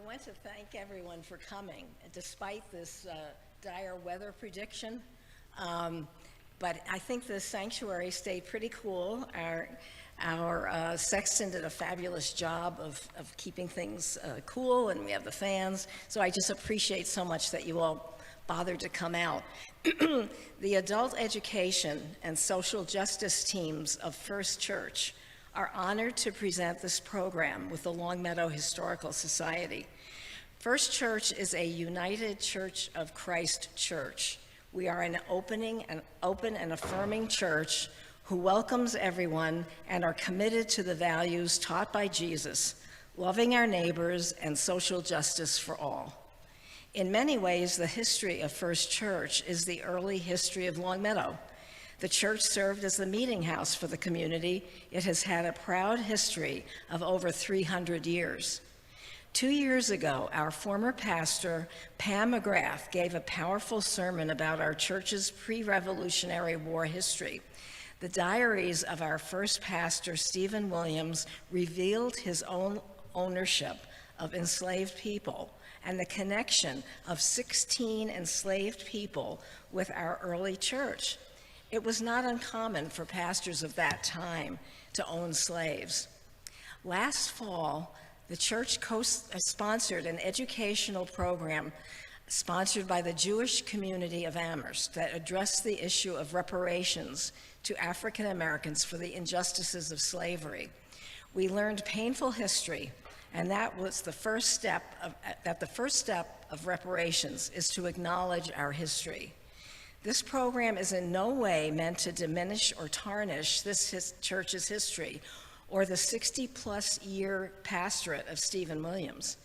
want to thank everyone for coming, despite this dire weather prediction. But I think the sanctuary stayed pretty cool. Our sexton did a fabulous job of keeping things cool, and we have the fans. So I just appreciate so much that you all bothered to come out. The adult education and social justice teams of First Church are honored to present this program with the Longmeadow Historical Society. First Church is a United Church of Christ church. We are an open and affirming church who welcomes everyone and are committed to the values taught by Jesus, loving our neighbors and social justice for all. In many ways, the history of First Church is the early history of Longmeadow. The church served as the meeting house for the community. It has had a proud history of over 300 years. 2 years ago, our former pastor, Pam McGrath, gave a powerful sermon about our church's pre-Revolutionary War history. The diaries of our first pastor, Stephen Williams, revealed his own ownership of enslaved people and the connection of 16 enslaved people with our early church. It was not uncommon for pastors of that time to own slaves. Last fall, the church sponsored an educational program sponsored by the Jewish community of Amherst that addressed the issue of reparations to African Americans for the injustices of slavery. We learned painful history, and that was the first step of reparations is to acknowledge our history. This program is in no way meant to diminish or tarnish this church's history or the 60-plus year pastorate of Stephen Williams.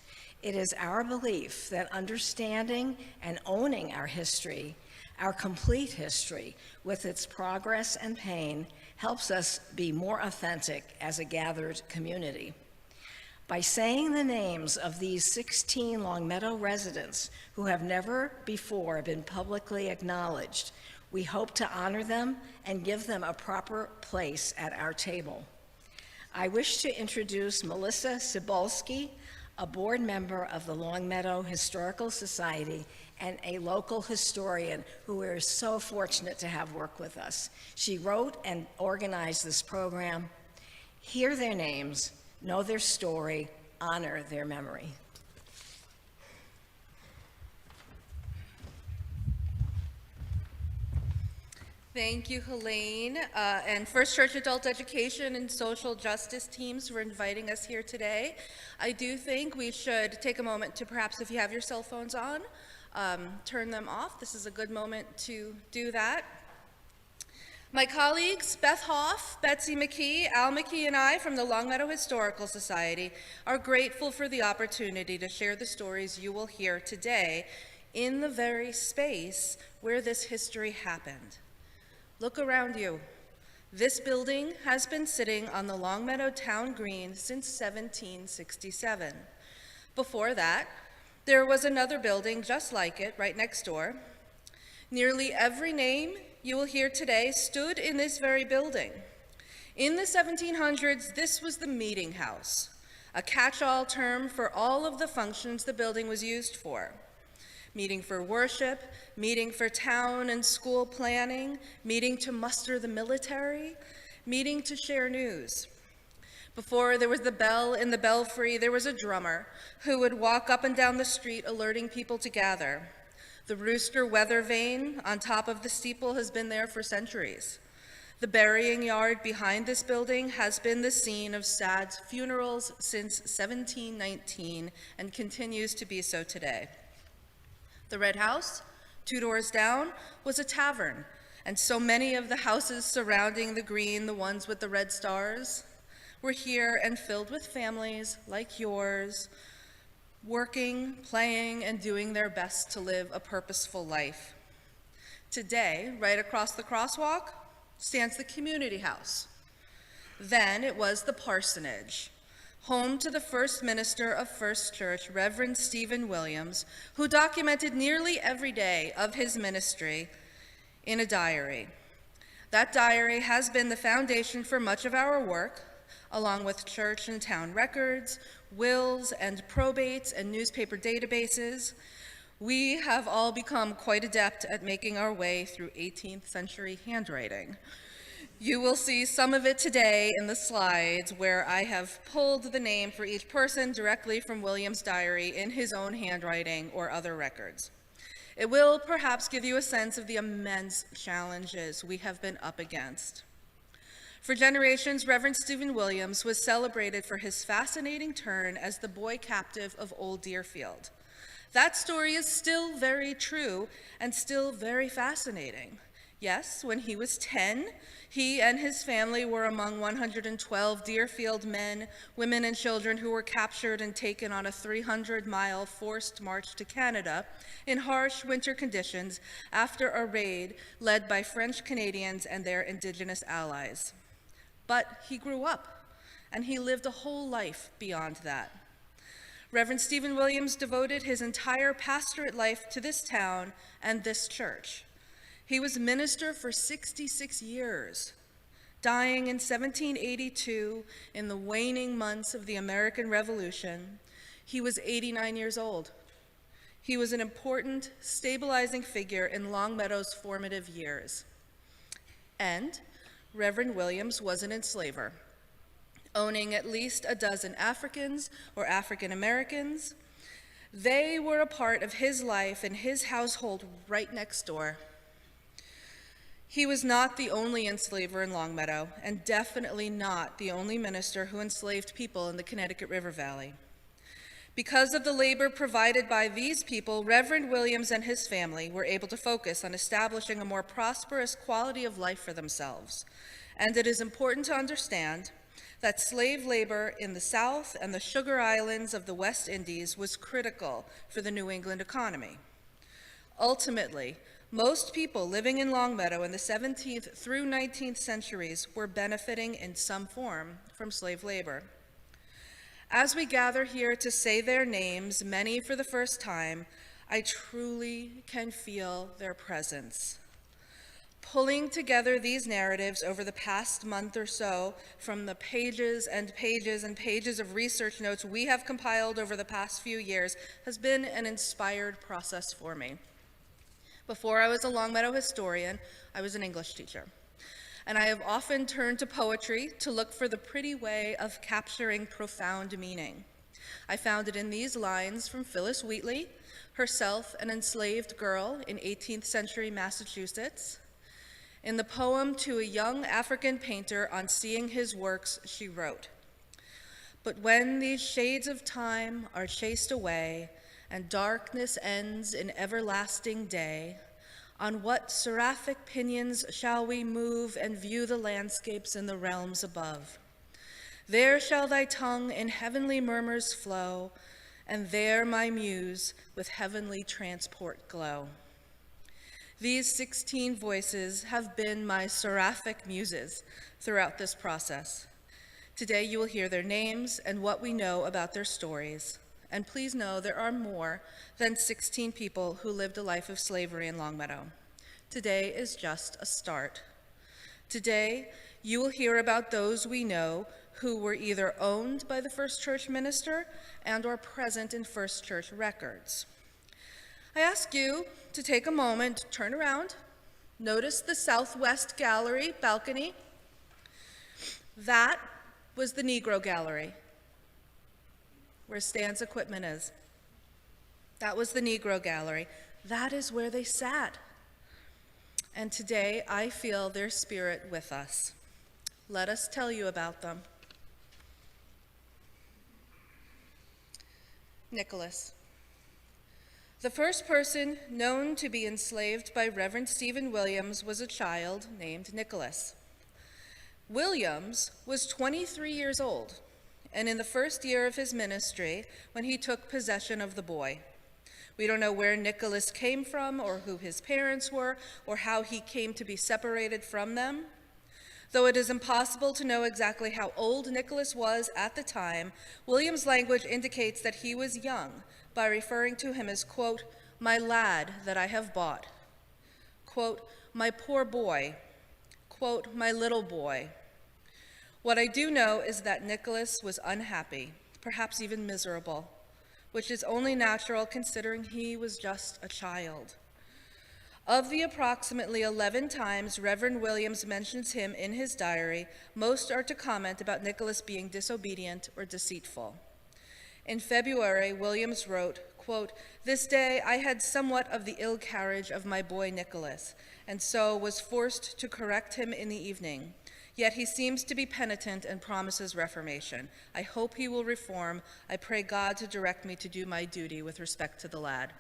It is our belief that understanding and owning our history, our complete history, with its progress and pain, helps us be more authentic as a gathered community. By saying the names of these 16 Longmeadow residents who have never before been publicly acknowledged, we hope to honor them and give them a proper place at our table. I wish to introduce Melissa Cybulski, a board member of the Longmeadow Historical Society and a local historian who we are so fortunate to have work with us. She wrote and organized this program. Hear their names, know their story, honor their memory. Thank you, Helene, and First Church Adult Education and Social Justice teams for inviting us here today. I do think we should take a moment to perhaps, if you have your cell phones on, turn them off. This is a good moment to do that. My colleagues, Beth Hoff, Betsy McKee, Al McKee, and I from the Longmeadow Historical Society are grateful for the opportunity to share the stories you will hear today in the very space where this history happened. Look around you. This building has been sitting on the Longmeadow Town Green since 1767. Before that, there was another building just like it right next door. Nearly every name you will hear today stood in this very building. In the 1700s, this was the meeting house, a catch-all term for all of the functions the building was used for. Meeting for worship, meeting for town and school planning, meeting to muster the military, meeting to share news. Before there was the bell in the belfry, there was a drummer who would walk up and down the street alerting people to gather. The rooster weather vane on top of the steeple has been there for centuries. The burying yard behind this building has been the scene of sad funerals since 1719 and continues to be so today. The Red House, 2 doors down, was a tavern, and so many of the houses surrounding the green, the ones with the red stars, were here and filled with families like yours, working, playing, and doing their best to live a purposeful life. Today, right across the crosswalk, stands the community house. Then it was the parsonage, home to the first minister of First Church, Reverend Stephen Williams, who documented nearly every day of his ministry in a diary. That diary has been the foundation for much of our work, along with church and town records, wills and probates and newspaper databases, we have all become quite adept at making our way through 18th century handwriting. You will see some of it today in the slides where I have pulled the name for each person directly from William's diary in his own handwriting or other records. It will perhaps give you a sense of the immense challenges we have been up against. For generations, Reverend Stephen Williams was celebrated for his fascinating turn as the boy captive of Old Deerfield. That story is still very true and still very fascinating. Yes, when he was 10, he and his family were among 112 Deerfield men, women, and children who were captured and taken on a 300-mile forced march to Canada in harsh winter conditions after a raid led by French Canadians and their Indigenous allies. But he grew up, and he lived a whole life beyond that. Reverend Stephen Williams devoted his entire pastorate life to this town and this church. He was minister for 66 years, dying in 1782 in the waning months of the American Revolution. He was 89 years old. He was an important, stabilizing figure in Longmeadow's formative years. And Reverend Williams was an enslaver, owning at least a dozen Africans or African Americans. They were a part of his life and his household right next door. He was not the only enslaver in Longmeadow, and definitely not the only minister who enslaved people in the Connecticut River Valley. Because of the labor provided by these people, Reverend Williams and his family were able to focus on establishing a more prosperous quality of life for themselves. And it is important to understand that slave labor in the South and the Sugar Islands of the West Indies was critical for the New England economy. Ultimately, most people living in Longmeadow in the 17th through 19th centuries were benefiting in some form from slave labor. As we gather here to say their names, many for the first time, I truly can feel their presence. Pulling together these narratives over the past month or so from the pages and pages and pages of research notes we have compiled over the past few years has been an inspired process for me. Before I was a Longmeadow historian, I was an English teacher. And I have often turned to poetry to look for the pretty way of capturing profound meaning. I found it in these lines from Phyllis Wheatley, herself an enslaved girl in 18th century Massachusetts. In the poem to a young African painter on seeing his works, she wrote, "But when these shades of time are chased away, and darkness ends in everlasting day, on what seraphic pinions shall we move and view the landscapes in the realms above? There shall thy tongue in heavenly murmurs flow, and there my muse with heavenly transport glow." These 16 voices have been my seraphic muses throughout this process. Today you will hear their names and what we know about their stories. And please know there are more than 16 people who lived a life of slavery in Longmeadow. Today is just a start. Today, you will hear about those we know who were either owned by the First Church minister and or present in First Church records. I ask you to take a moment, turn around, notice the southwest gallery balcony. That was the Negro Gallery, where Stan's equipment is. That was the Negro Gallery. That is where they sat. And today I feel their spirit with us. Let us tell you about them. Nicholas. The first person known to be enslaved by Reverend Stephen Williams was a child named Nicholas. Williams was 23 years old, and in the first year of his ministry when he took possession of the boy. We don't know where Nicholas came from or who his parents were or how he came to be separated from them. Though it is impossible to know exactly how old Nicholas was at the time, Williams' language indicates that he was young by referring to him as, quote, "my lad that I have bought," quote, "my poor boy," quote, "my little boy." What I do know is that Nicholas was unhappy, perhaps even miserable, which is only natural considering he was just a child. Of the approximately 11 times Reverend Williams mentions him in his diary, most are to comment about Nicholas being disobedient or deceitful. In February, Williams wrote, quote, "This day I had somewhat of the ill carriage of my boy Nicholas, and so was forced to correct him in the evening. Yet he seems to be penitent and promises reformation. I hope he will reform. I pray God to direct me to do my duty with respect to the lad."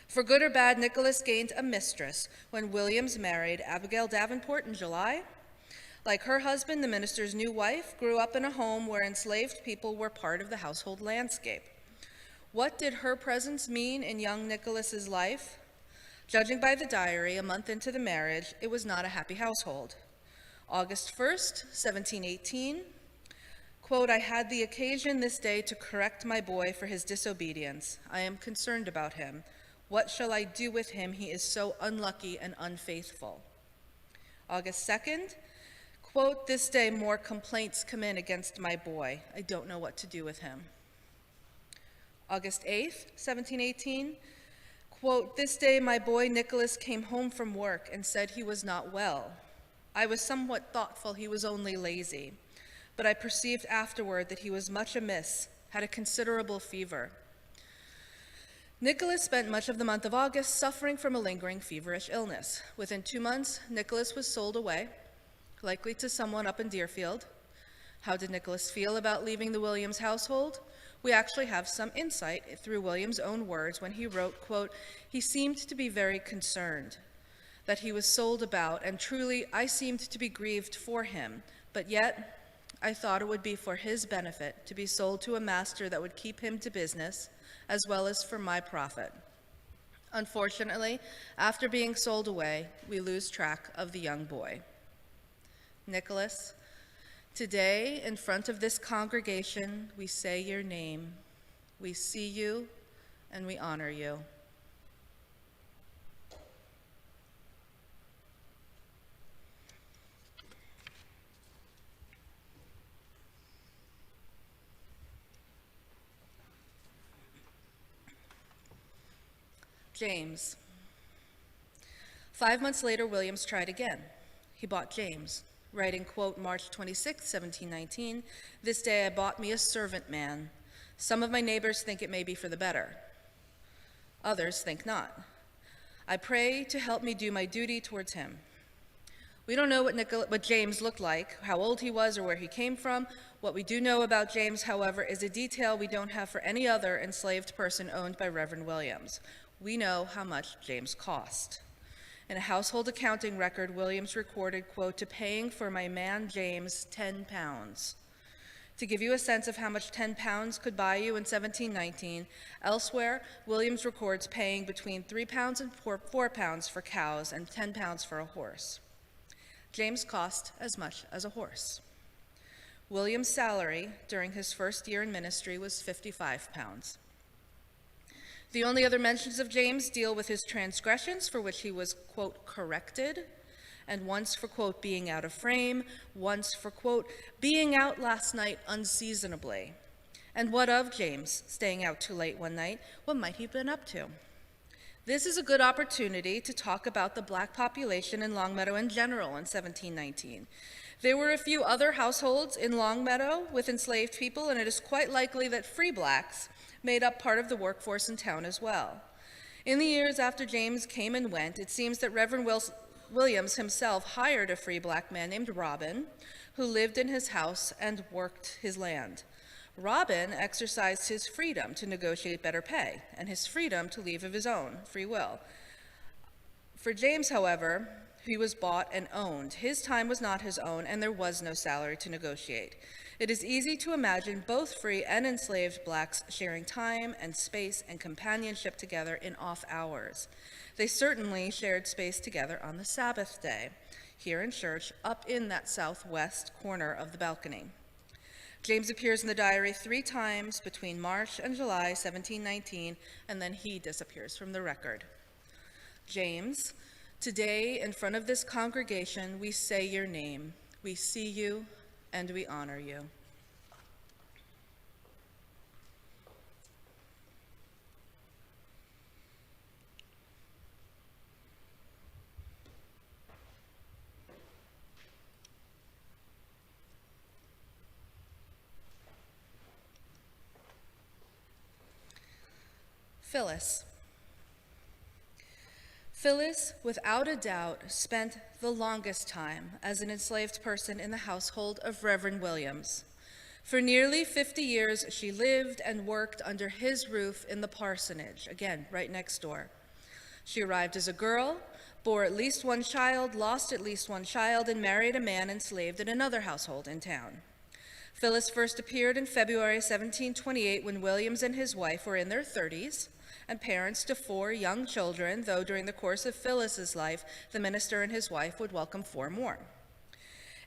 For good or bad, Nicholas gained a mistress when Williams married Abigail Davenport in July. Like her husband, the minister's new wife grew up in a home where enslaved people were part of the household landscape. What did her presence mean in young Nicholas's life? Judging by the diary, a month into the marriage, it was not a happy household. August 1st, 1718, quote, "I had the occasion this day to correct my boy for his disobedience. I am concerned about him. What shall I do with him? He is so unlucky and unfaithful." August 2nd, quote, "This day more complaints come in against my boy. I don't know what to do with him." August 8th, 1718, quote, "This day my boy Nicholas came home from work and said he was not well. I was somewhat thoughtful he was only lazy, but I perceived afterward that he was much amiss, had a considerable fever." Nicholas spent much of the month of August suffering from a lingering feverish illness. Within 2 months, Nicholas was sold away, likely to someone up in Deerfield. How did Nicholas feel about leaving the Williams household? We actually have some insight through Williams' own words when he wrote, quote, "He seemed to be very concerned that he was sold about, and truly I seemed to be grieved for him, but yet I thought it would be for his benefit to be sold to a master that would keep him to business, as well as for my profit." Unfortunately, after being sold away, we lose track of the young boy. Nicholas, today in front of this congregation, we say your name. We see you and we honor you. James. 5 months later, Williams tried again. He bought James, writing, quote, March 26, 1719, "This day I bought me a servant man. Some of my neighbors think it may be for the better. Others think not. I pray to help me do my duty towards him." We don't know what James looked like, how old he was, or where he came from. What we do know about James, however, is a detail we don't have for any other enslaved person owned by Reverend Williams. We know how much James cost. In a household accounting record, Williams recorded, quote, "to paying for my man James 10 pounds. To give you a sense of how much 10 pounds could buy you in 1719, elsewhere, Williams records paying between 3 pounds and 4 pounds for cows and 10 pounds for a horse. James cost as much as a horse. Williams' salary during his first year in ministry was 55 pounds. The only other mentions of James deal with his transgressions, for which he was, quote, "corrected," and once for, quote, "being out of frame," once for, quote, "being out last night unseasonably." And what of James staying out too late one night? What might he have been up to? This is a good opportunity to talk about the black population in Longmeadow in general in 1719. There were a few other households in Longmeadow with enslaved people, and it is quite likely that free blacks made up part of the workforce in town as well. In the years after James came and went, it seems that Reverend Williams himself hired a free black man named Robin, who lived in his house and worked his land. Robin exercised his freedom to negotiate better pay and his freedom to leave of his own free will. For James, however, he was bought and owned. His time was not his own, and there was no salary to negotiate. It is easy to imagine both free and enslaved blacks sharing time and space and companionship together in off hours. They certainly shared space together on the Sabbath day, here in church, up in that southwest corner of the balcony. James appears in the diary 3 times between March and July 1719, and then he disappears from the record. James, today in front of this congregation, we say your name. We see you and we honor you. Phyllis. Phyllis, without a doubt, spent the longest time as an enslaved person in the household of Reverend Williams. For nearly 50 years, she lived and worked under his roof in the parsonage, again, right next door. She arrived as a girl, bore at least one child, lost at least one child, and married a man enslaved in another household in town. Phyllis first appeared in February 1728 when Williams and his wife were in their 30s and parents to 4 young children, though during the course of Phyllis's life, the minister and his wife would welcome 4 more.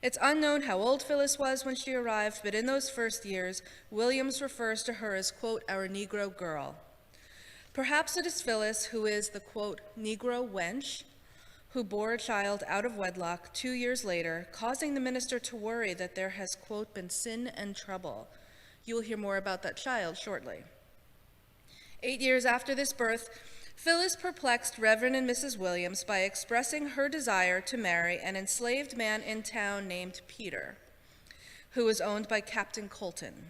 It's unknown how old Phyllis was when she arrived, but in those first years, Williams refers to her as, quote, our Negro girl. Perhaps it is Phyllis who is the, quote, Negro wench, who bore a child out of wedlock 2 years later, causing the minister to worry that there has, quote, been sin and trouble. You will hear more about that child shortly. 8 years after this birth, Phyllis perplexed Reverend and Mrs. Williams by expressing her desire to marry an enslaved man in town named Peter, who was owned by Captain Colton.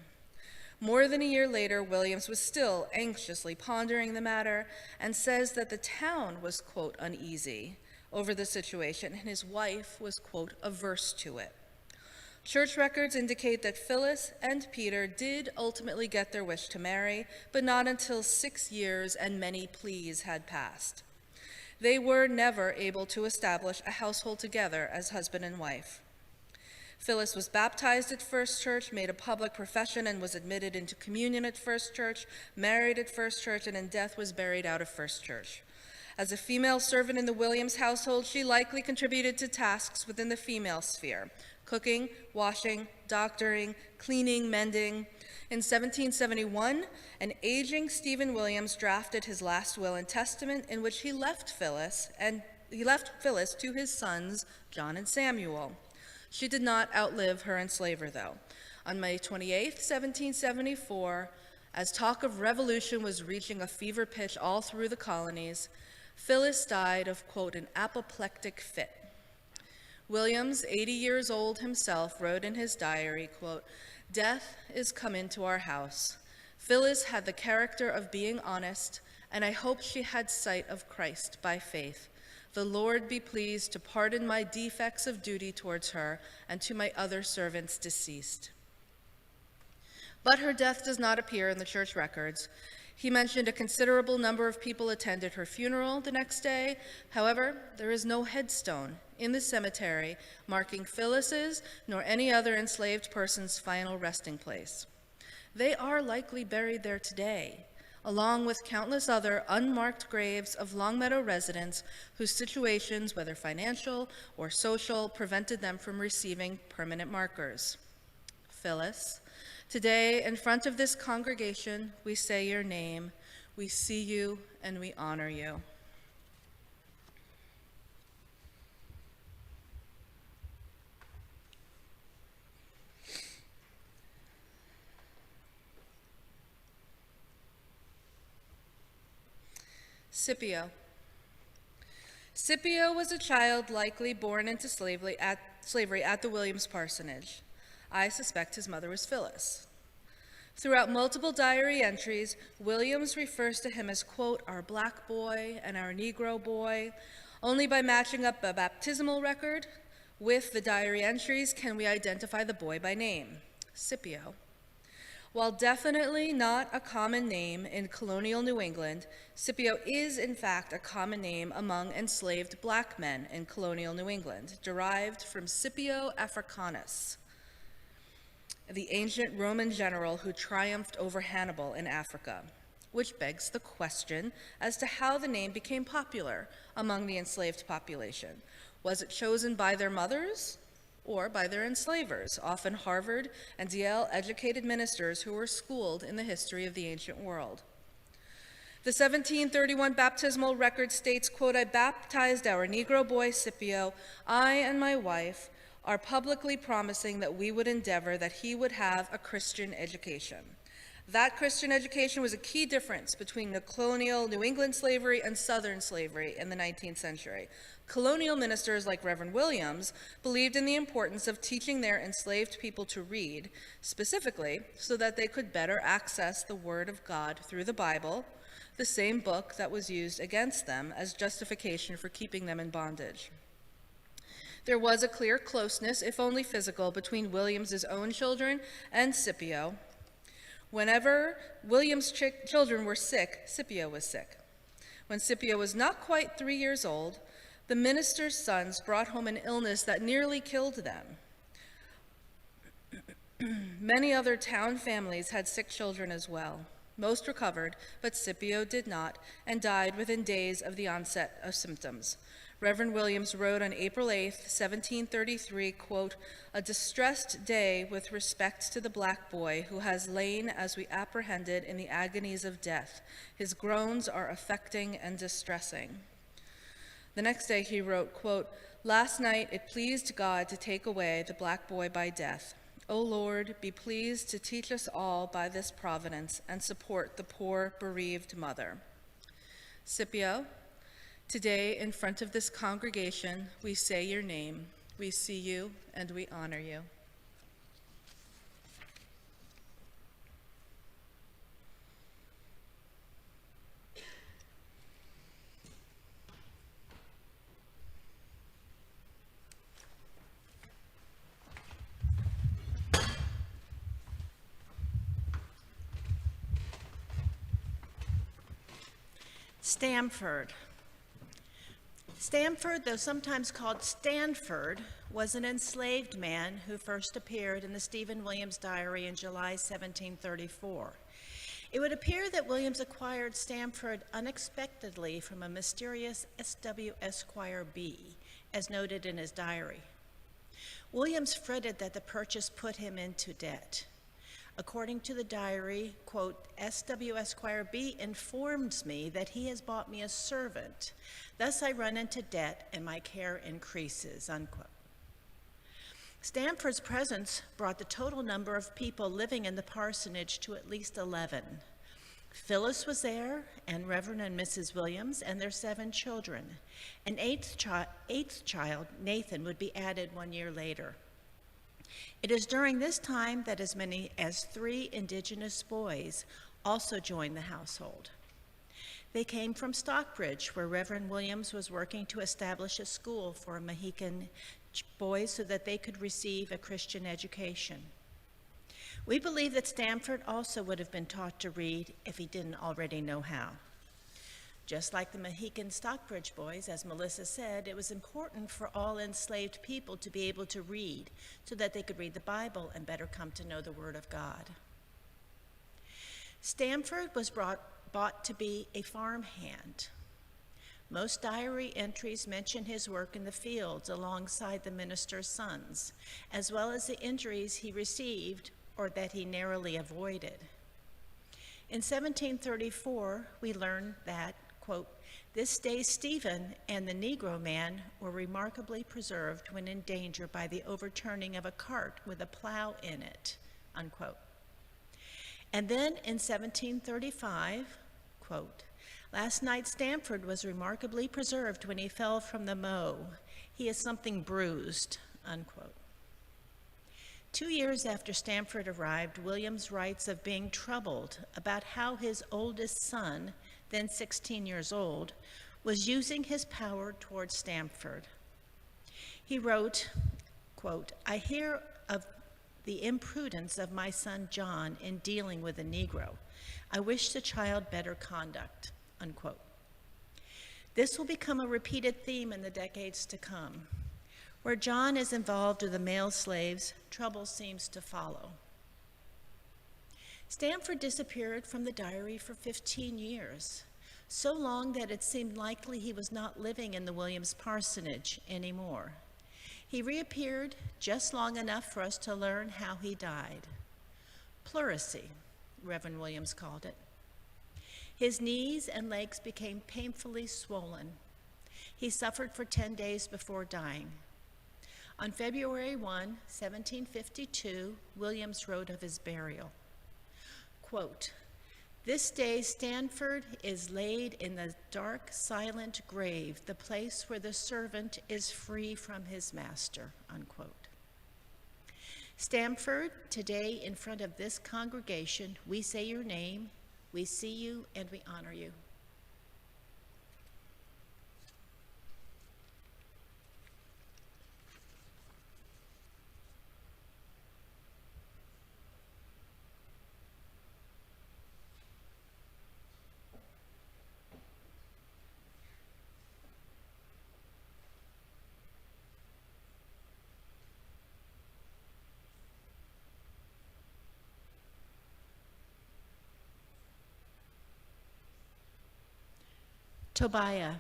More than a year later, Williams was still anxiously pondering the matter and says that the town was, quote, uneasy over the situation, and his wife was, quote, averse to it. Church records indicate that Phyllis and Peter did ultimately get their wish to marry, but not until 6 years and many pleas had passed. They were never able to establish a household together as husband and wife. Phyllis was baptized at First Church, made a public profession, and was admitted into communion at First Church, married at First Church, and in death was buried out of First Church. As a female servant in the Williams household, she likely contributed to tasks within the female sphere: cooking, washing, doctoring, cleaning, mending. In 1771, an aging Stephen Williams drafted his last will and testament in which he left Phyllis to his sons, John and Samuel. She did not outlive her enslaver, though. On May 28, 1774, as talk of revolution was reaching a fever pitch all through the colonies, Phyllis died of, quote, an apoplectic fit. Williams, 80 years old himself, wrote in his diary, quote, death is come into our house. Phyllis had the character of being honest, and I hope she had sight of Christ by faith. The Lord be pleased to pardon my defects of duty towards her and to my other servants deceased. But her death does not appear in the church records. He mentioned a considerable number of people attended her funeral the next day. However, there is no headstone in the cemetery marking Phyllis's nor any other enslaved person's final resting place. They are likely buried there today, along with countless other unmarked graves of Longmeadow residents whose situations, whether financial or social, prevented them from receiving permanent markers. Phyllis, today, in front of this congregation, we say your name. We see you and we honor you. Scipio. Scipio was a child likely born into slavery at the Williams parsonage. I suspect his mother was Phyllis. Throughout multiple diary entries, Williams refers to him as, quote, our black boy and our Negro boy. Only by matching up a baptismal record with the diary entries can we identify the boy by name, Scipio. While definitely not a common name in colonial New England, Scipio is in fact a common name among enslaved black men in colonial New England, derived from Scipio Africanus, the ancient Roman general who triumphed over Hannibal in Africa, which begs the question as to how the name became popular among the enslaved population. Was it chosen by their mothers or by their enslavers, often Harvard and Yale-educated ministers who were schooled in the history of the ancient world? The 1731 baptismal record states, quote, I baptized our Negro boy Scipio. I and my wife are publicly promising that we would endeavor that he would have a Christian education. That Christian education was a key difference between the colonial New England slavery and Southern slavery in the 19th century. Colonial ministers like Reverend Williams believed in the importance of teaching their enslaved people to read, specifically so that they could better access the Word of God through the Bible, the same book that was used against them as justification for keeping them in bondage. There was a clear closeness, if only physical, between William's own children and Scipio. Whenever William's children were sick, Scipio was sick. When Scipio was not quite 3 years old, the minister's sons brought home an illness that nearly killed them. Many other town families had sick children as well. Most recovered, but Scipio did not, and died within days of the onset of symptoms. Reverend Williams wrote on April 8, 1733, quote, "A distressed day with respect to the black boy who has lain as we apprehended in the agonies of death. His groans are affecting and distressing." The next day he wrote, quote, "Last night it pleased God to take away the black boy by death. O Lord, be pleased to teach us all by this providence and support the poor bereaved mother." Scipio, today in front of this congregation, we say your name. We see you and we honor you. Stamford. Stamford, though sometimes called Stanford, was an enslaved man who first appeared in the Stephen Williams diary in July 1734. It would appear that Williams acquired Stamford unexpectedly from a mysterious S.W. Esquire B., as noted in his diary. Williams fretted that the purchase put him into debt. According to the diary, quote, "S.W. Esquire B. informs me that he has bought me a servant. Thus I run into debt and my care increases," unquote. Stamford's presence brought the total number of people living in the parsonage to at least 11. Phyllis was there, and Reverend and Mrs. Williams, and their 7 children. An eighth child, Nathan, would be added 1 year later. It is during this time that as many as 3 indigenous boys also joined the household. They came from Stockbridge, where Reverend Williams was working to establish a school for Mohican boys so that they could receive a Christian education. We believe that Stamford also would have been taught to read if he didn't already know how. Just like the Mohican Stockbridge boys, as Melissa said, it was important for all enslaved people to be able to read so that they could read the Bible and better come to know the Word of God. Stamford was bought to be a farmhand. Most diary entries mention his work in the fields alongside the minister's sons, as well as the injuries he received or that he narrowly avoided. In 1734, we learned that, quote, "This day Stephen and the Negro man were remarkably preserved when in danger by the overturning of a cart with a plow in it," unquote. And then in 1735, quote, "Last night Stamford was remarkably preserved when he fell from the mow. He is something bruised," unquote. 2 years after Stamford arrived, Williams writes of being troubled about how his oldest son, then 16 years old, was using his power toward Stamford. He wrote, quote, "I hear of the imprudence of my son John in dealing with a Negro. I wish the child better conduct," unquote. This will become a repeated theme in the decades to come. Where John is involved with the male slaves, trouble seems to follow. Stamford disappeared from the diary for 15 years, so long that it seemed likely he was not living in the Williams parsonage anymore. He reappeared just long enough for us to learn how he died. Pleurisy, Reverend Williams called it. His knees and legs became painfully swollen. He suffered for 10 days before dying. On February 1, 1752, Williams wrote of his burial, quote, "This day Stamford is laid in the dark, silent grave, the place where the servant is free from his master," unquote. Stamford, today in front of this congregation, we say your name, we see you, and we honor you. Tobiah.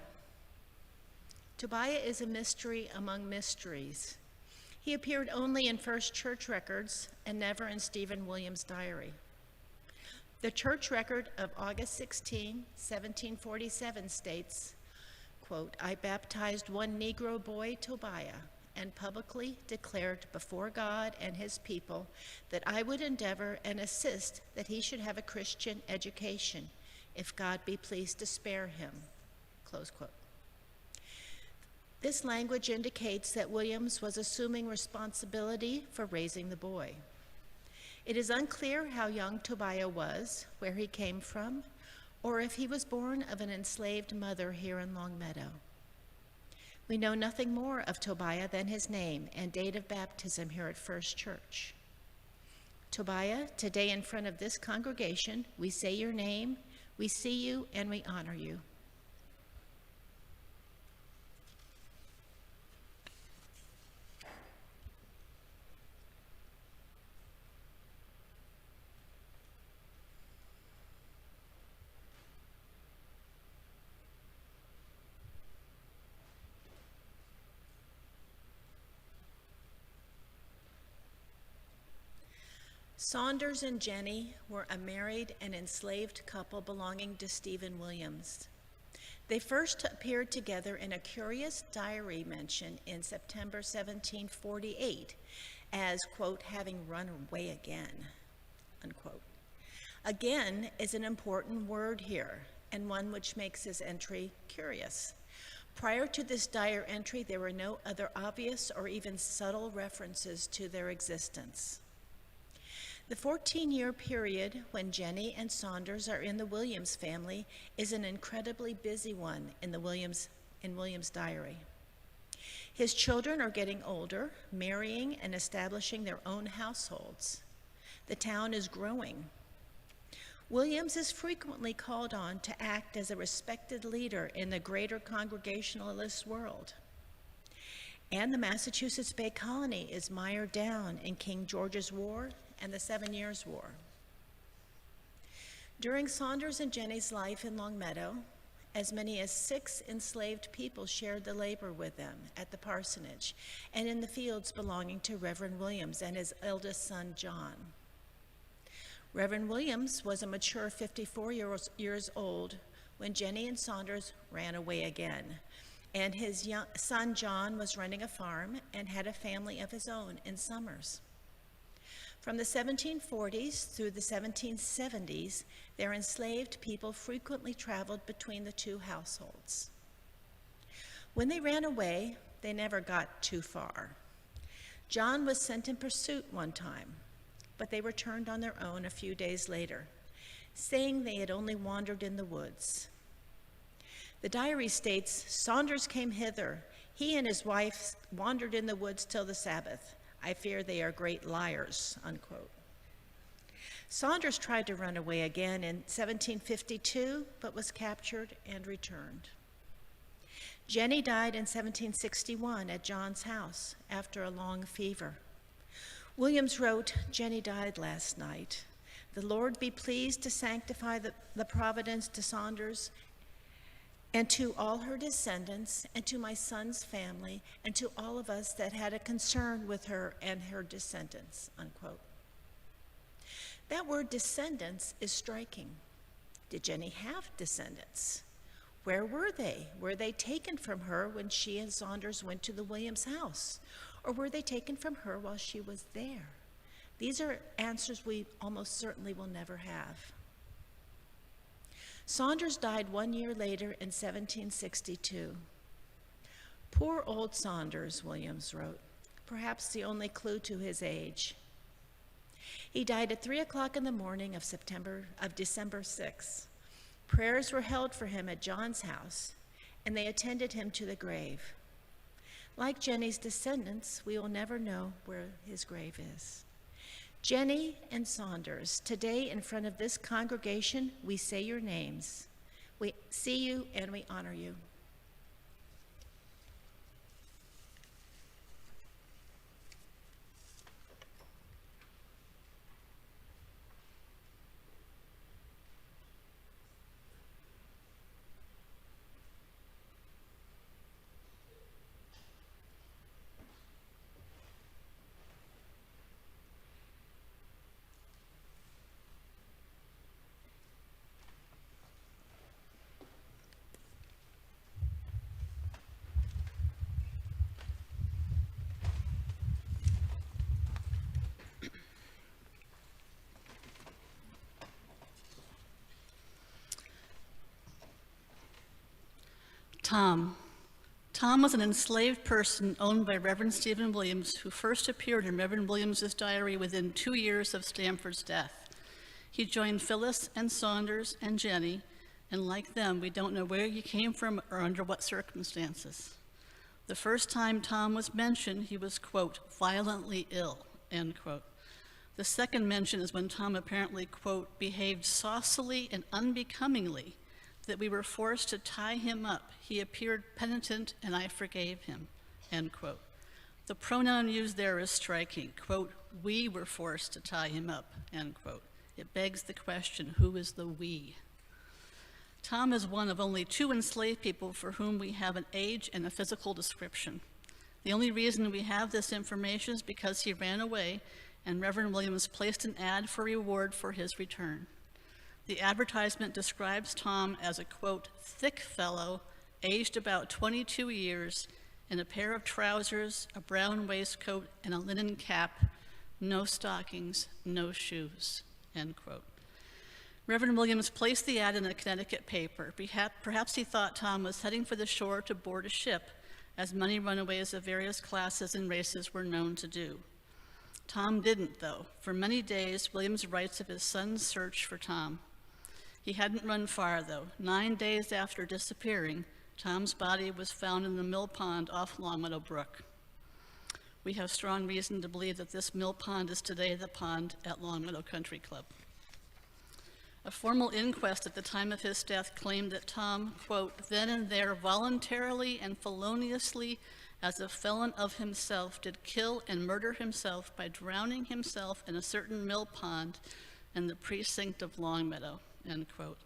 Tobiah is a mystery among mysteries. He appeared only in First Church records and never in Stephen Williams' diary. The church record of August 16, 1747 states, quote, "I baptized one Negro boy, Tobiah, and publicly declared before God and his people that I would endeavor and assist that he should have a Christian education, if God be pleased to spare him," close quote. This language indicates that Williams was assuming responsibility for raising the boy. It is unclear how young Tobiah was, where he came from, or if he was born of an enslaved mother here in Longmeadow. We know nothing more of Tobiah than his name and date of baptism here at First Church. Tobiah, today in front of this congregation, we say your name, we see you, and we honor you. Saunders and Jenny were a married and enslaved couple belonging to Stephen Williams. They first appeared together in a curious diary mention in September 1748 as, quote, "having run away again," unquote. Again is an important word here, and one which makes his entry curious. Prior to this dire entry, there were no other obvious or even subtle references to their existence. The 14-year period when Jenny and Saunders are in the Williams family is an incredibly busy one in Williams' diary. His children are getting older, marrying and establishing their own households. The town is growing. Williams is frequently called on to act as a respected leader in the greater Congregationalist world. And the Massachusetts Bay Colony is mired down in King George's War and the 7 Years' War. During Saunders and Jenny's life in Longmeadow, as many as 6 enslaved people shared the labor with them at the parsonage and in the fields belonging to Reverend Williams and his eldest son, John. Reverend Williams was a mature 54 years old when Jenny and Saunders ran away again, and his son, John, was running a farm and had a family of his own in Somers. From the 1740s through the 1770s, their enslaved people frequently traveled between the two households. When they ran away, they never got too far. John was sent in pursuit one time, but they returned on their own a few days later, saying they had only wandered in the woods. The diary states, "Saunders came hither. He and his wife wandered in the woods till the Sabbath. I fear they are great liars," unquote. Saunders tried to run away again in 1752, but was captured and returned. Jenny died in 1761 at John's house after a long fever. Williams wrote, "Jenny died last night. The Lord be pleased to sanctify the providence to Saunders and to all her descendants, and to my son's family, and to all of us that had a concern with her and her descendants," unquote. That word descendants is striking. Did Jenny have descendants? Where were they? Were they taken from her when she and Saunders went to the Williams house? Or were they taken from her while she was there? These are answers we almost certainly will never have. Saunders died 1 year later in 1762. "Poor old Saunders," Williams wrote, perhaps the only clue to his age. He died at 3 o'clock in the morning of December 6th. Prayers were held for him at John's house, and they attended him to the grave. Like Jenny's descendants, we will never know where his grave is. Jenny and Saunders, today in front of this congregation, we say your names. We see you and we honor you. Tom. Tom was an enslaved person owned by Reverend Stephen Williams, who first appeared in Reverend Williams's diary within 2 years of Stamford's death. He joined Phyllis and Saunders and Jenny, and like them, we don't know where he came from or under what circumstances. The first time Tom was mentioned, he was, quote, violently ill, end quote. The second mention is when Tom apparently, quote, behaved saucily and unbecomingly, that we were forced to tie him up. He appeared penitent and I forgave him, end quote. The pronoun used there is striking, quote, we were forced to tie him up, end quote. It begs the question, who is the we? Tom is one of only 2 enslaved people for whom we have an age and a physical description. The only reason we have this information is because he ran away and Reverend Williams placed an ad for reward for his return. The advertisement describes Tom as a, quote, thick fellow, aged about 22 years, in a pair of trousers, a brown waistcoat, and a linen cap, no stockings, no shoes, end quote. Reverend Williams placed the ad in a Connecticut paper. Perhaps he thought Tom was heading for the shore to board a ship, as many runaways of various classes and races were known to do. Tom didn't, though. For many days, Williams writes of his son's search for Tom. He hadn't run far, though. 9 days after disappearing, Tom's body was found in the mill pond off Longmeadow Brook. We have strong reason to believe that this mill pond is today the pond at Longmeadow Country Club. A formal inquest at the time of his death claimed that Tom, quote, then and there voluntarily and feloniously, as a felon of himself, did kill and murder himself by drowning himself in a certain mill pond in the precinct of Longmeadow, end quote.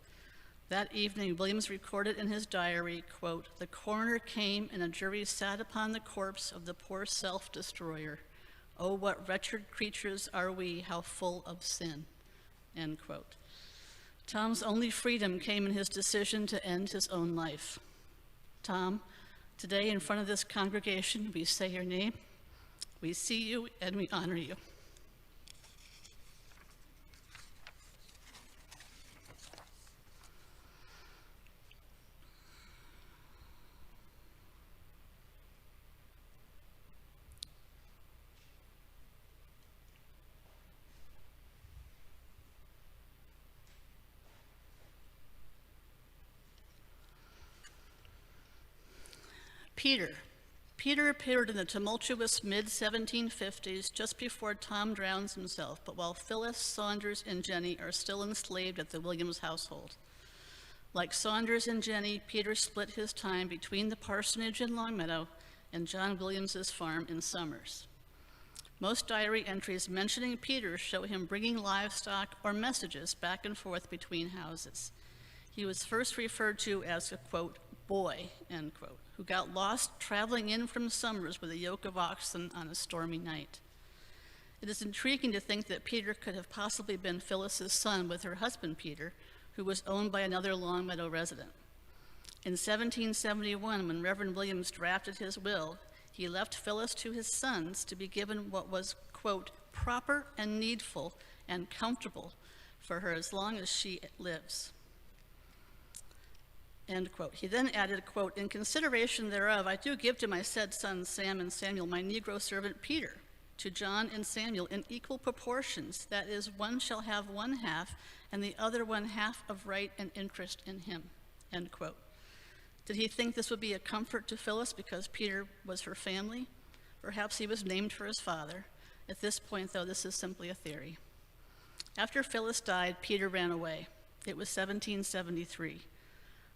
That evening, Williams recorded in his diary, quote, the coroner came and a jury sat upon the corpse of the poor self-destroyer. Oh, what wretched creatures are we, how full of sin, end quote. Tom's only freedom came in his decision to end his own life. Tom, today in front of this congregation, we say your name, we see you, and we honor you. Peter appeared in the tumultuous mid-1750s, just before Tom drowns himself, but while Phyllis, Saunders, and Jenny are still enslaved at the Williams household. Like Saunders and Jenny, Peter split his time between the parsonage in Longmeadow and John Williams's farm in Somers. Most diary entries mentioning Peter show him bringing livestock or messages back and forth between houses. He was first referred to as a, quote, boy, end quote, who got lost traveling in from Somers with a yoke of oxen on a stormy night. It is intriguing to think that Peter could have possibly been Phyllis's son with her husband Peter, who was owned by another Longmeadow resident. In 1771, when Reverend Williams drafted his will, he left Phyllis to his sons to be given what was, quote, proper and needful and comfortable for her as long as she lives, end quote. He then added, quote, in consideration thereof, I do give to my said sons Sam and Samuel my Negro servant Peter, to John and Samuel in equal proportions, that is, one shall have one half, and the other one half of right and interest in him, end quote. Did he think this would be a comfort to Phyllis because Peter was her family? Perhaps he was named for his father. At this point, though, this is simply a theory. After Phyllis died, Peter ran away. It was 1773.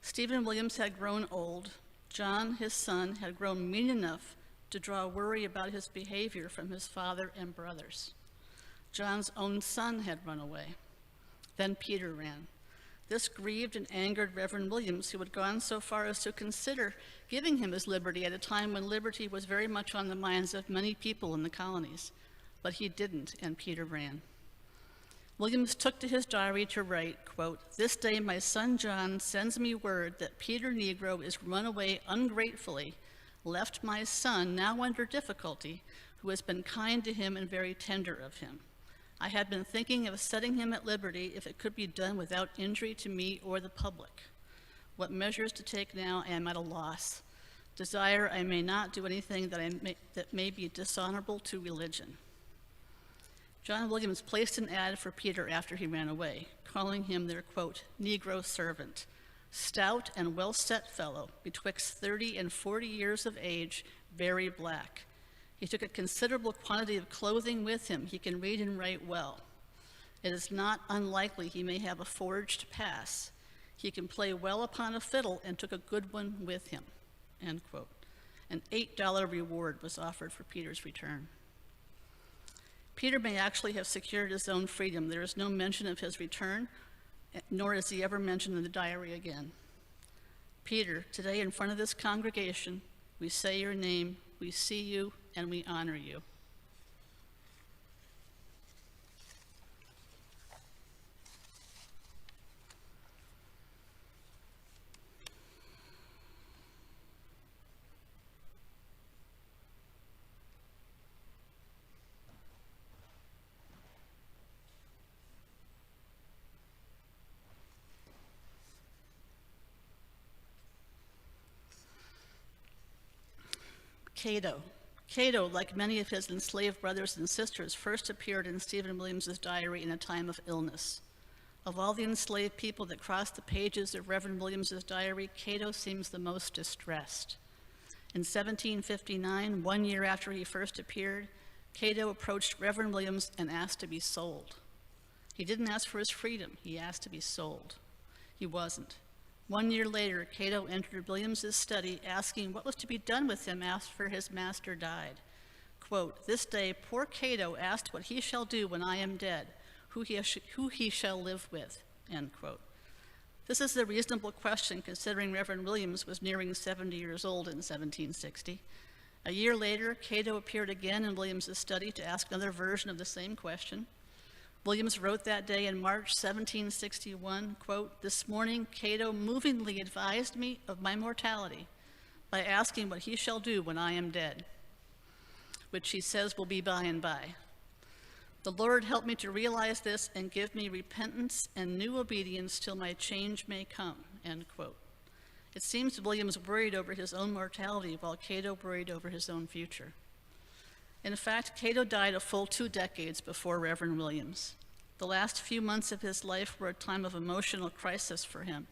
Stephen Williams had grown old. John, his son, had grown mean enough to draw worry about his behavior from his father and brothers. John's own son had run away. Then Peter ran. This grieved and angered Reverend Williams, who had gone so far as to consider giving him his liberty at a time when liberty was very much on the minds of many people in the colonies. But he didn't, and Peter ran. Williams took to his diary to write, quote, this day my son John sends me word that Peter Negro is run away ungratefully, left my son, now under difficulty, who has been kind to him and very tender of him. I had been thinking of setting him at liberty if it could be done without injury to me or the public. What measures to take now, I am at a loss. Desire I may not do anything that may be dishonorable to religion. John Williams placed an ad for Peter after he ran away, calling him their, quote, Negro servant, stout and well-set fellow, betwixt 30 and 40 years of age, very black. He took a considerable quantity of clothing with him. He can read and write well. It is not unlikely he may have a forged pass. He can play well upon a fiddle and took a good one with him, end quote. An $8 reward was offered for Peter's return. Peter may actually have secured his own freedom. There is no mention of his return, nor is he ever mentioned in the diary again. Peter, today in front of this congregation, we say your name, we see you, and we honor you. Cato. Cato, like many of his enslaved brothers and sisters, first appeared in Stephen Williams's diary in a time of illness. Of all the enslaved people that crossed the pages of Reverend Williams's diary, Cato seems the most distressed. In 1759, 1 year after he first appeared, Cato approached Reverend Williams and asked to be sold. He didn't ask for his freedom, he asked to be sold. He wasn't. 1 year later, Cato entered Williams's study asking what was to be done with him after his master died. Quote, this day poor Cato asked what he shall do when I am dead, who he shall live with, end quote. This is a reasonable question considering Reverend Williams was nearing 70 years old in 1760. A year later, Cato appeared again in Williams's study to ask another version of the same question. Williams wrote that day in March 1761, quote, this morning Cato movingly advised me of my mortality by asking what he shall do when I am dead, which he says will be by and by. The Lord help me to realize this and give me repentance and new obedience till my change may come, end quote. It seems Williams worried over his own mortality while Cato worried over his own future. In fact, Cato died a full 2 decades before Reverend Williams. The last few months of his life were a time of emotional crisis for him.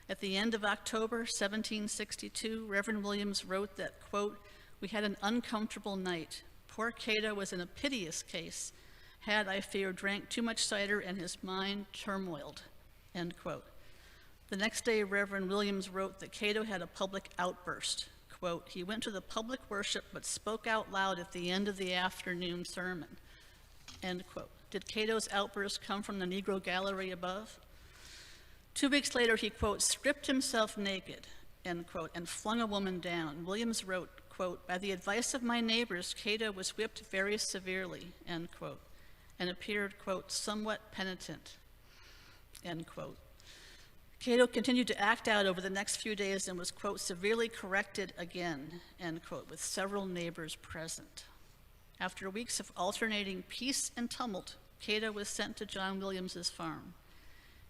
At the end of October 1762, Reverend Williams wrote that, quote, we had an uncomfortable night. Poor Cato was in a piteous case, had, I fear, drank too much cider and his mind turmoiled, end quote. The next day, Reverend Williams wrote that Cato had a public outburst. Quote, he went to the public worship but spoke out loud at the end of the afternoon sermon, end quote. Did Cato's outburst come from the Negro gallery above? 2 weeks later, he, quote, stripped himself naked, end quote, and flung a woman down. Williams wrote, quote, by the advice of my neighbors, Cato was whipped very severely, end quote, and appeared, quote, somewhat penitent, end quote. Cato continued to act out over the next few days and was, quote, severely corrected again, end quote, with several neighbors present. After weeks of alternating peace and tumult, Cato was sent to John Williams's farm.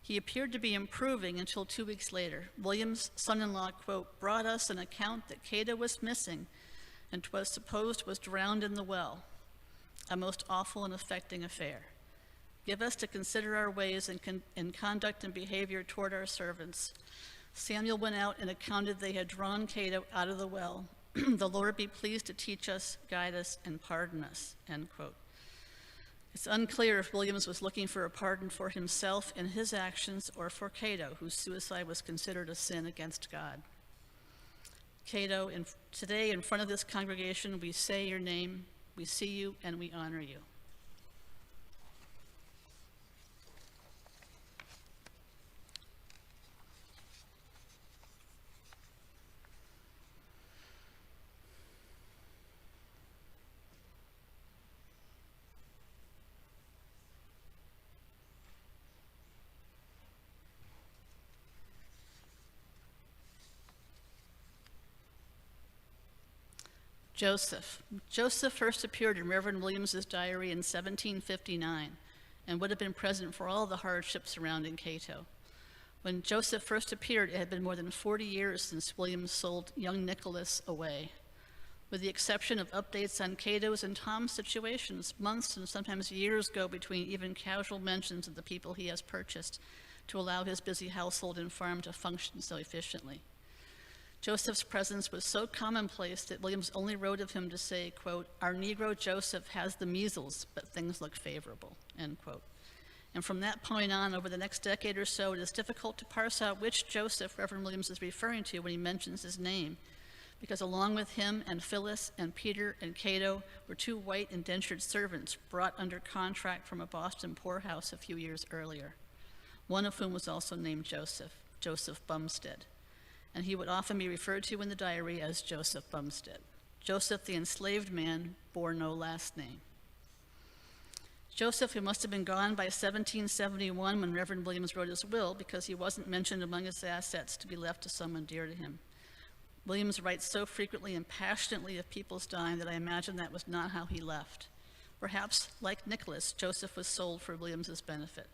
He appeared to be improving until 2 weeks later. Williams' son-in-law, quote, brought us an account that Cato was missing and 'twas supposed was drowned in the well, a most awful and affecting affair. Give us to consider our ways in conduct and behavior toward our servants. Samuel went out and accounted they had drawn Cato out of the well. The Lord be pleased to teach us, guide us, and pardon us, end quote. It's unclear if Williams was looking for a pardon for himself and his actions or for Cato, whose suicide was considered a sin against God. Cato, today in front of this congregation, we say your name, we see you, and we honor you. Joseph. Joseph first appeared in Reverend Williams's diary in 1759 and would have been present for all the hardships surrounding Cato. When Joseph first appeared, it had been more than 40 years since Williams sold young Nicholas away. With the exception of updates on Cato's and Tom's situations, months and sometimes years go between even casual mentions of the people he has purchased to allow his busy household and farm to function so efficiently. Joseph's presence was so commonplace that Williams only wrote of him to say, quote, "Our Negro Joseph has the measles, but things look favorable," end quote. And from that point on, over the next decade or so, it is difficult to parse out which Joseph Reverend Williams is referring to when he mentions his name, because along with him and Phyllis and Peter and Cato were two white indentured servants brought under contract from a Boston poorhouse a few years earlier, one of whom was also named Joseph, Joseph Bumstead, and he would often be referred to in the diary as Joseph Bumstead. Joseph, the enslaved man, bore no last name. Joseph, who must have been gone by 1771 when Reverend Williams wrote his will, because he wasn't mentioned among his assets to be left to someone dear to him. Williams writes so frequently and passionately of people's dying that I imagine that was not how he left. Perhaps, like Nicholas, Joseph was sold for Williams's benefit.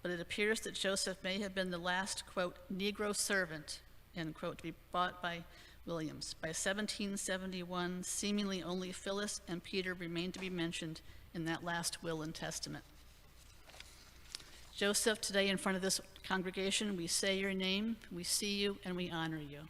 But it appears that Joseph may have been the last, quote, Negro servant, end quote, to be bought by Williams. By 1771, seemingly only Phyllis and Peter remained to be mentioned in that last will and testament. Joseph, today in front of this congregation, we say your name, we see you, and we honor you.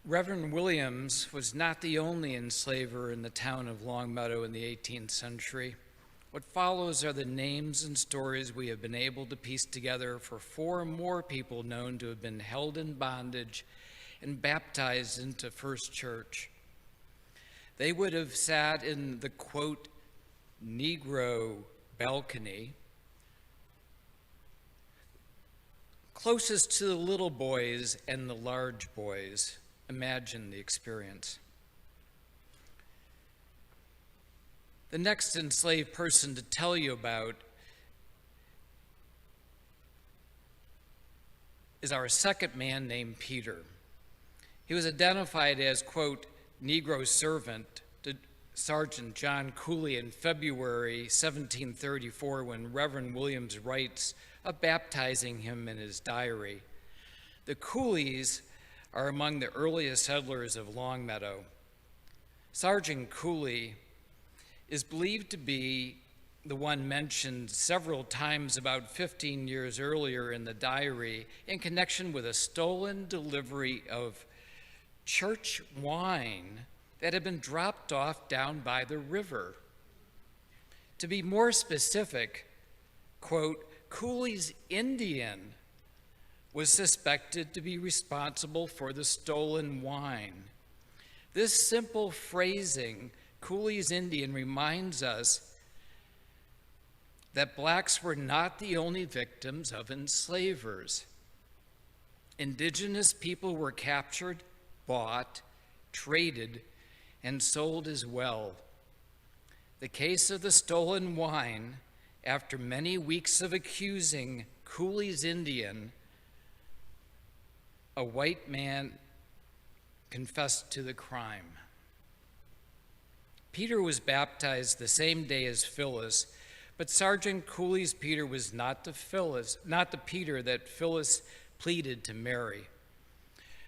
Reverend Williams was not the only enslaver in the town of Longmeadow in the 18th century. What follows are the names and stories we have been able to piece together for 4 more people known to have been held in bondage and baptized into First Church. They would have sat in the, quote, Negro balcony, closest to the little boys and the large boys. Imagine the experience. The next enslaved person to tell you about is our second man named Peter. He was identified as, quote, Negro servant to Sergeant John Cooley in February 1734 when Reverend Williams writes of baptizing him in his diary. The Cooleys are among the earliest settlers of Longmeadow. Sergeant Cooley is believed to be the one mentioned several times about 15 years earlier in the diary in connection with a stolen delivery of church wine that had been dropped off down by the river. To be more specific, quote, Cooley's Indian was suspected to be responsible for the stolen wine. This simple phrasing, Cooley's Indian, reminds us that blacks were not the only victims of enslavers. Indigenous people were captured, bought, traded, and sold as well. The case of the stolen wine, after many weeks of accusing Cooley's Indian, a white man confessed to the crime. Peter was baptized the same day as Phyllis, but Sergeant Cooley's Peter was not the Peter that Phyllis pleaded to marry.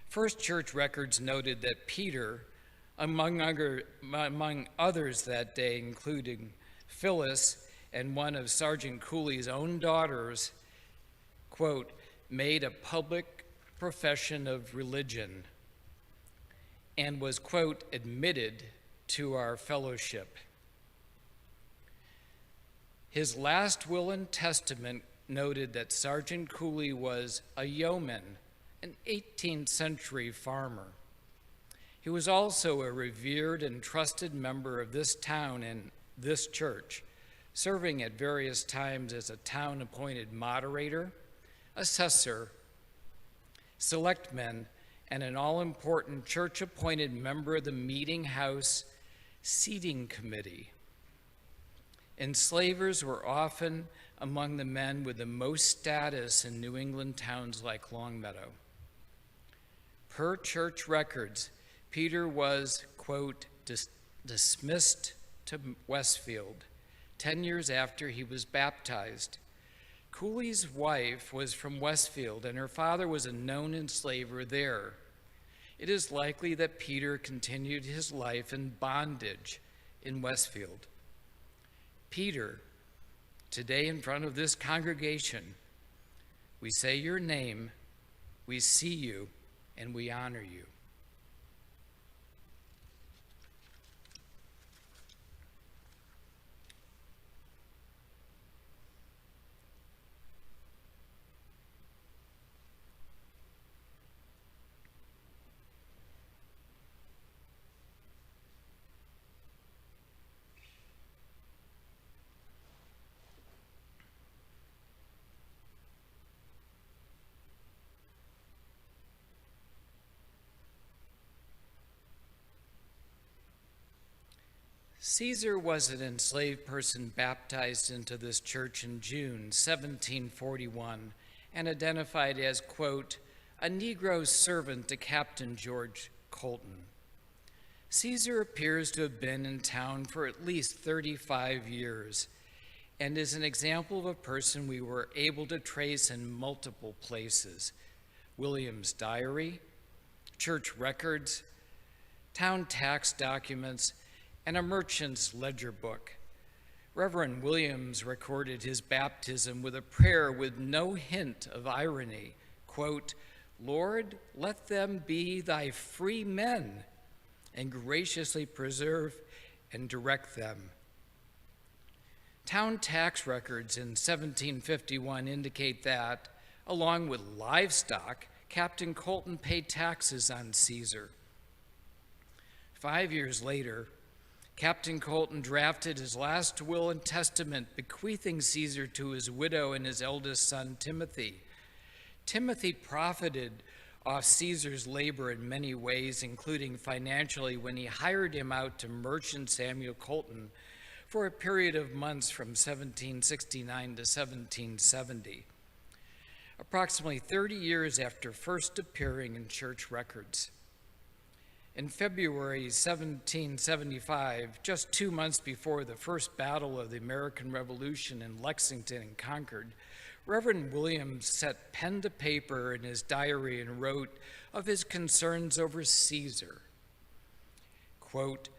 First Church records noted that Peter, among others that day, including Phyllis and one of Sergeant Cooley's own daughters, quote, made a public profession of religion and was, quote, admitted to our fellowship. His last will and testament noted that Sergeant Cooley was a yeoman, an 18th century farmer. He was also a revered and trusted member of this town and this church, serving at various times as a town-appointed moderator, assessor, selectman, and an all-important church-appointed member of the Meeting House Seating Committee. Enslavers were often among the men with the most status in New England towns like Longmeadow. Per church records, Peter was, quote, dismissed to Westfield 10 years after he was baptized. Cooley's wife was from Westfield, and her father was a known enslaver there. It is likely that Peter continued his life in bondage in Westfield. Peter, today in front of this congregation, we say your name, we see you, and we honor you. Caesar was an enslaved person baptized into this church in June 1741 and identified as, quote, a Negro servant to Captain George Colton. Caesar appears to have been in town for at least 35 years and is an example of a person we were able to trace in multiple places: William's diary, church records, town tax documents, and a merchant's ledger book. Reverend Williams recorded his baptism with a prayer with no hint of irony, quote, Lord, let them be thy free men, and graciously preserve and direct them. Town tax records in 1751 indicate that, along with livestock, Captain Colton paid taxes on Caesar. 5 years later, Captain Colton drafted his last will and testament, bequeathing Caesar to his widow and his eldest son, Timothy. Timothy profited off Caesar's labor in many ways, including financially, when he hired him out to merchant Samuel Colton for a period of months from 1769 to 1770, approximately 30 years after first appearing in church records. In February 1775, just 2 months before the first battle of the American Revolution in Lexington and Concord, Reverend Williams set pen to paper in his diary and wrote of his concerns over Caesar. Quote,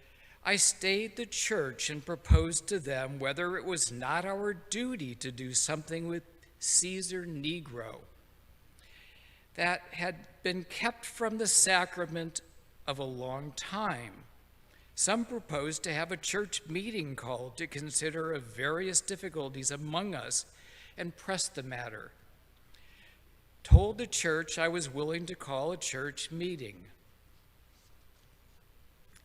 I stayed the church and proposed to them whether it was not our duty to do something with Caesar Negro that had been kept from the sacrament of a long time. Some proposed to have a church meeting called to consider of various difficulties among us and press the matter. Told the church I was willing to call a church meeting.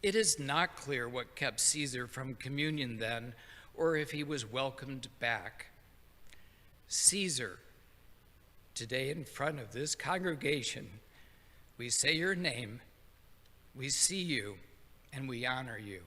It is not clear what kept Caesar from communion then, or if he was welcomed back. Caesar, today in front of this congregation, we say your name, we see you, and we honor you.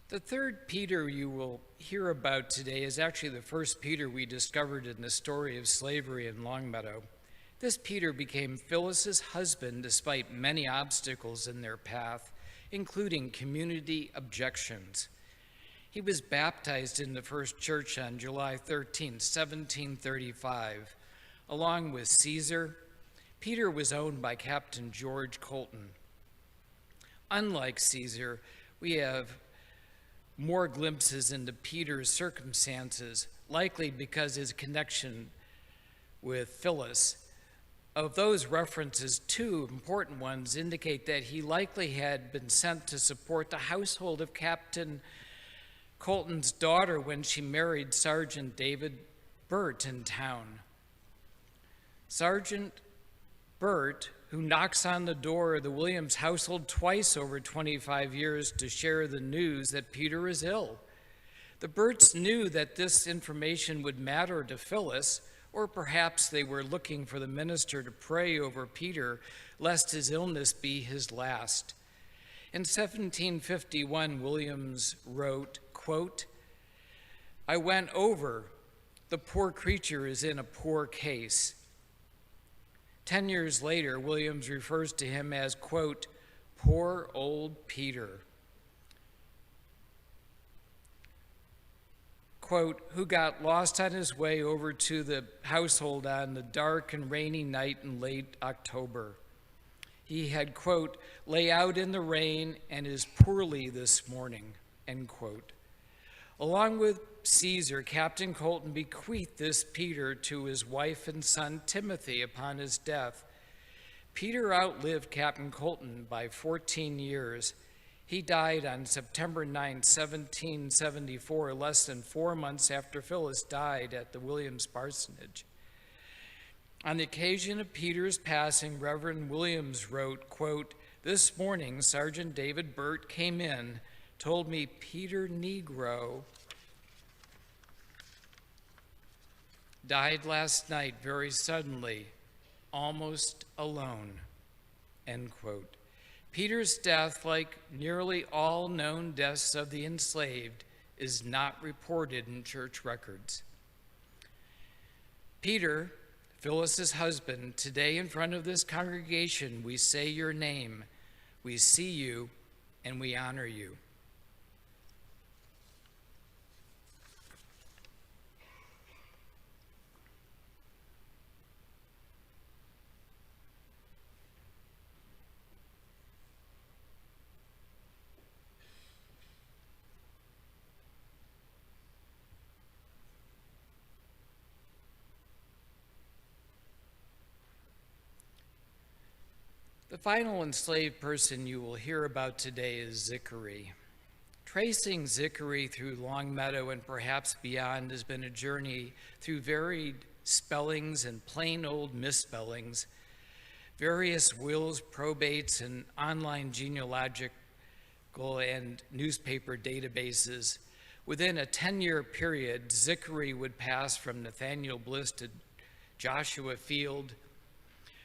The third Peter you will hear about today is actually the first Peter we discovered in the story of slavery in Longmeadow. This Peter became Phyllis's husband despite many obstacles in their path, including community objections. He was baptized in the First Church on July 13, 1735. Along with Caesar, Peter was owned by Captain George Colton. unlike Caesar, we have more glimpses into Peter's circumstances, likely because his connection with Phyllis. Of those references, two important ones indicate that he likely had been sent to support the household of Captain Colton's daughter when she married Sergeant David Burt in town. Sergeant Burt, who knocks on the door of the Williams household twice over 25 years to share the news that Peter is ill. The Burts knew that this information would matter to Phyllis, or perhaps they were looking for the minister to pray over Peter, lest his illness be his last. In 1751, Williams wrote, quote, "I went over. The poor creature is in a poor case." 10 years later, Williams refers to him as, quote, "poor old Peter," quote, "who got lost on his way over to the household on the dark and rainy night in late October. He had, quote, lay out in the rain and is poorly this morning," end quote. Along with Caesar, Captain Colton bequeathed this Peter to his wife and son Timothy upon his death. Peter outlived Captain Colton by 14 years. He died on September 9, 1774, less than 4 months after Phyllis died at the Williams parsonage. On the occasion of Peter's passing, Reverend Williams wrote, quote, "This morning, Sergeant David Burt came in, told me Peter Negro died last night very suddenly, almost alone," end quote. Peter's death, like nearly all known deaths of the enslaved, is not reported in church records. Peter, Phyllis's husband, today in front of this congregation, we say your name, we see you, and we honor you. The final enslaved person you will hear about today is Zickery. Tracing Zickery through Longmeadow and perhaps beyond has been a journey through varied spellings and plain old misspellings, various wills, probates, and online genealogical and newspaper databases. Within a 10-year period, Zickery would pass from Nathaniel Bliss to Joshua Field,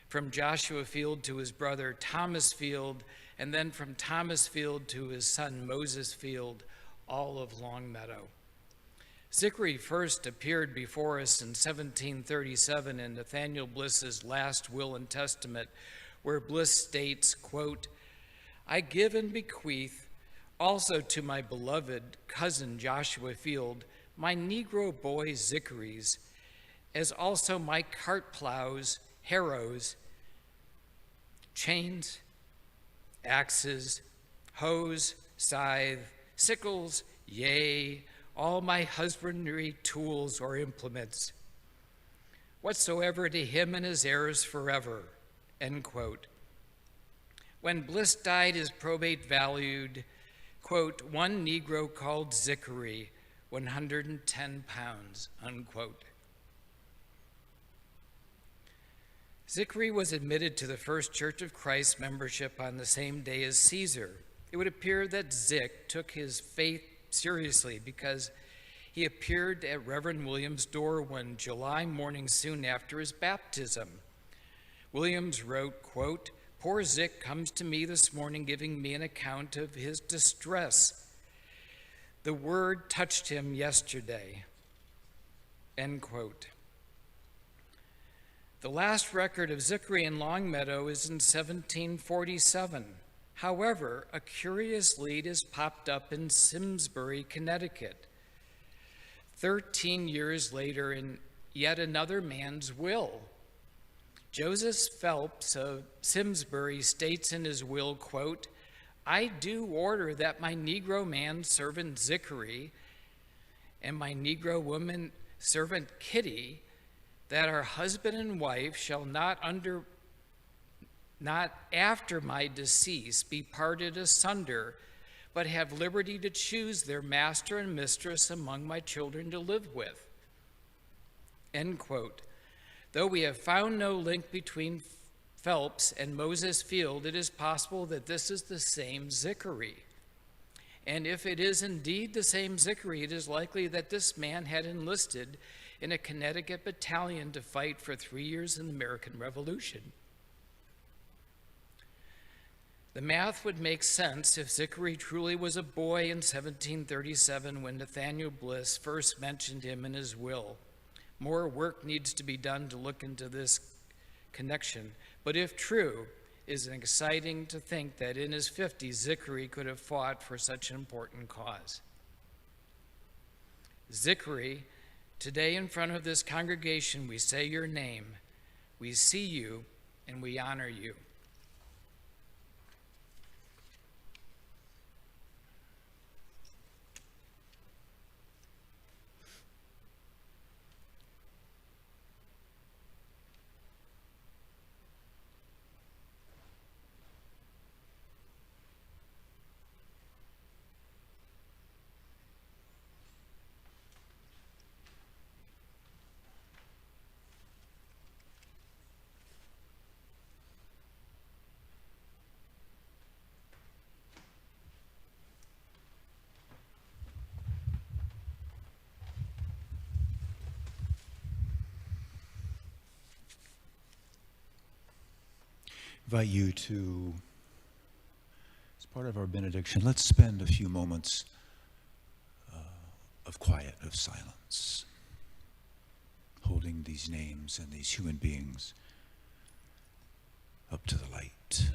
from Joshua Field to his brother Thomas Field, and then from Thomas Field to his son Moses Field, all of Longmeadow. Zickery first appeared before us in 1737 in Nathaniel Bliss's last will and testament, where Bliss states, quote, "I give and bequeath also to my beloved cousin Joshua Field my Negro boy Zickeries, as also my cart plows, harrows, chains, axes, hoes, scythe, sickles, yea, all my husbandry tools or implements, whatsoever to him and his heirs forever," end quote. When Bliss died, his probate valued, quote, "one Negro called Zickery, 110 pounds, unquote. Zickery was admitted to the First Church of Christ membership on the same day as Caesar. It would appear that Zick took his faith seriously because he appeared at Reverend Williams' door one July morning soon after his baptism. Williams wrote, quote, "Poor Zick comes to me this morning giving me an account of his distress. The word touched him yesterday," end quote. The last record of Zickery in Longmeadow is in 1747. However, a curious lead has popped up in Simsbury, Connecticut. 13 years later, in yet another man's will, Joseph Phelps of Simsbury states in his will, quote, I do order that my Negro man servant Zachary and my Negro woman servant Kitty, that our husband and wife shall not after my decease be parted asunder, but have liberty to choose their master and mistress among my children to live with." End quote. Though we have found no link between Phelps and Moses Field, it is possible that this is the same Zachary. And if it is indeed the same Zachary, it is likely that this man had enlisted in a Connecticut battalion to fight for 3 years in the American Revolution. The math would make sense if Zachary truly was a boy in 1737 when Nathaniel Bliss first mentioned him in his will. More work needs to be done to look into this connection, but if true, it is exciting to think that in his 50s, Zachary could have fought for such an important cause. Zachary, today in front of this congregation, we say your name, we see you, and we honor you. Invite you to, as part of our benediction, let's spend a few moments of quiet, of silence, holding these names and these human beings up to the light.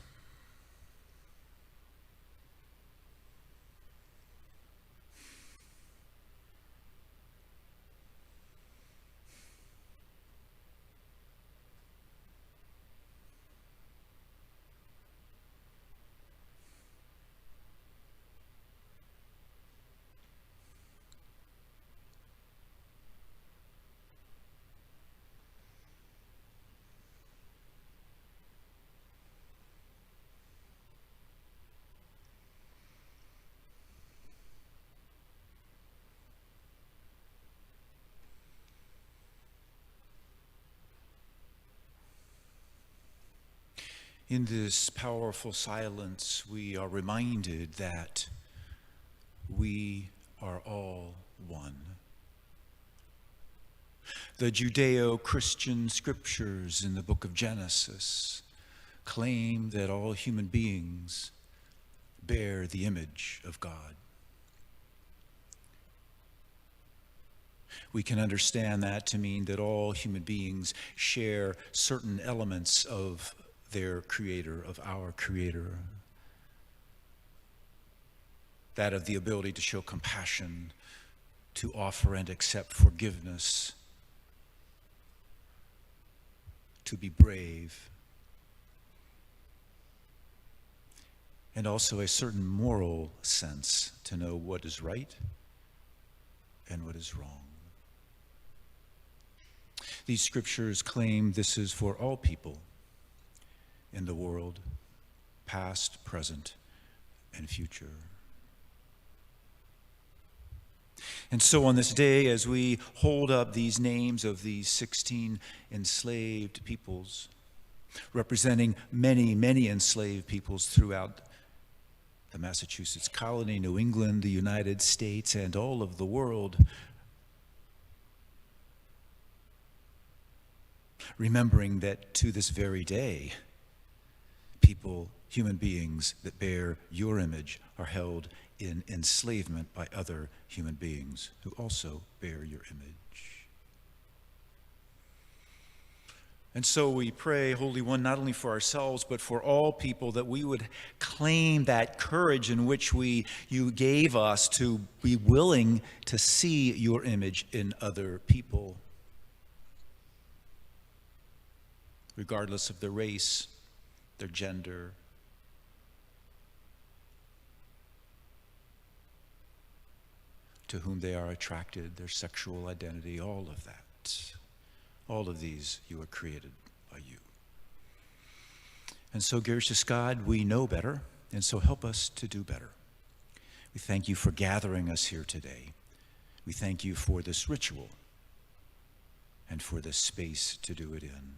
In this powerful silence, we are reminded that we are all one. The Judeo-Christian scriptures in the book of Genesis claim that all human beings bear the image of God. We can understand that to mean that all human beings share certain elements of their Creator, of our Creator. That of the ability to show compassion, to offer and accept forgiveness, to be brave, and also a certain moral sense to know what is right and what is wrong. These scriptures claim this is for all people in the world, past, present, and future. And so on this day, as we hold up these names of these 16 enslaved peoples, representing many, many enslaved peoples throughout the Massachusetts colony, New England, the United States, and all of the world, remembering that to this very day, people, human beings that bear your image are held in enslavement by other human beings who also bear your image. And so we pray, Holy One, not only for ourselves, but for all people, that we would claim that courage in which you gave us to be willing to see your image in other people, regardless of their race, their gender, to whom they are attracted, their sexual identity, all of that. All of these you are created by you. And so, gracious God, we know better, and so help us to do better. We thank you for gathering us here today. We thank you for this ritual and for this space to do it in.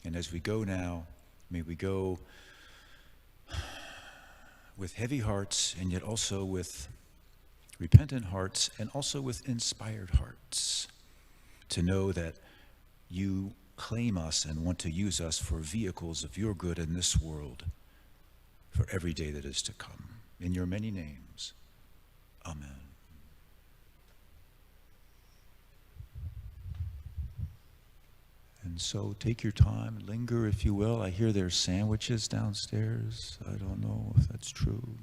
And as we go now, may we go with heavy hearts and yet also with repentant hearts and also with inspired hearts to know that you claim us and want to use us for vehicles of your good in this world for every day that is to come. In your many names, amen. And so take your time, linger if you will. I hear there's sandwiches downstairs. I don't know if that's true.